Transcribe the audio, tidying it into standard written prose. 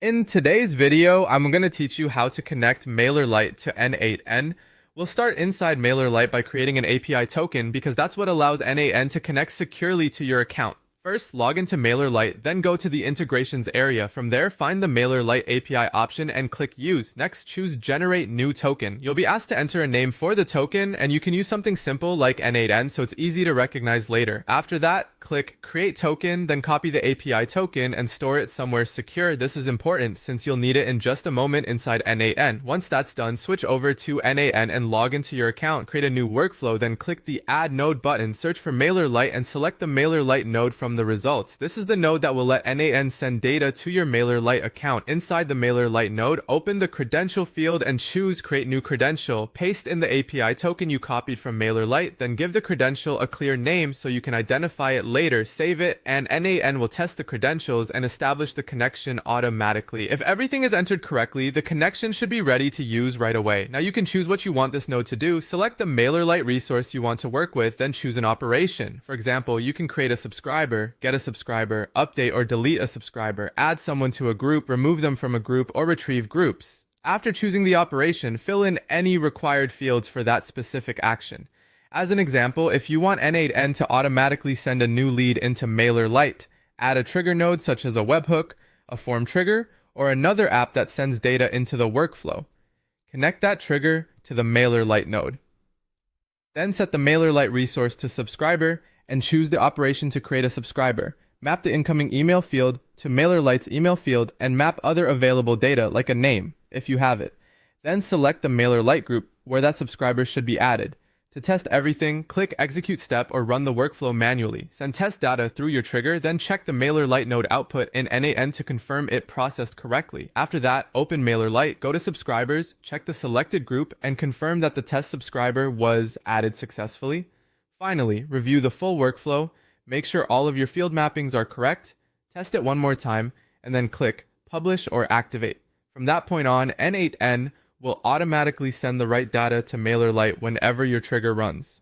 In today's video, I'm going to teach you how to connect Mailerlite to N8n. We'll start inside Mailerlite by creating an API token because that's what allows N8n to connect securely to your account. First, log into Mailerlite, then go to the integrations area. From there, find the Mailerlite API option and click Use. Next, choose Generate New Token. You'll be asked to enter a name for the token, and you can use something simple like N8n so it's easy to recognize later. After that, click Create Token, then copy the API token and store it somewhere secure. This is important since you'll need it in just a moment inside N8n. Once that's done, switch over to N8n and log into your account. Create a new workflow, then click the Add Node button, search for Mailerlite, and select the Mailerlite node from the results. This is the node that will let N8n send data to your Mailerlite account. Inside the Mailerlite node, open the credential field and choose Create New Credential. Paste in the API token you copied from Mailerlite, then give the credential a clear name so you can identify it later. Save it, and N8n will test the credentials and establish the connection automatically. If everything is entered correctly, the connection should be ready to use right away. Now you can choose what you want this node to do. Select the Mailerlite resource you want to work with, then choose an operation. For example, you can create a subscriber, get a subscriber, update or delete a subscriber, add someone to a group, remove them from a group, or retrieve groups. After choosing the operation, fill in any required fields for that specific action. As an example, if you want N8n to automatically send a new lead into Mailerlite, add a trigger node such as a webhook, a form trigger, or another app that sends data into the workflow. Connect that trigger to the Mailerlite node. Then set the Mailerlite resource to subscriber and choose the operation to create a subscriber. Map the incoming email field to Mailerlite's email field and map other available data like a name, if you have it. Then select the Mailerlite group where that subscriber should be added. To test everything, click Execute Step or run the workflow manually. Send test data through your trigger, then check the Mailerlite node output in N8n to confirm it processed correctly. After that, open Mailerlite, go to Subscribers, check the selected group, and confirm that the test subscriber was added successfully. Finally, review the full workflow, make sure all of your field mappings are correct, test it one more time, and then click Publish or Activate. From that point on, N8n will automatically send the right data to Mailerlite whenever your trigger runs.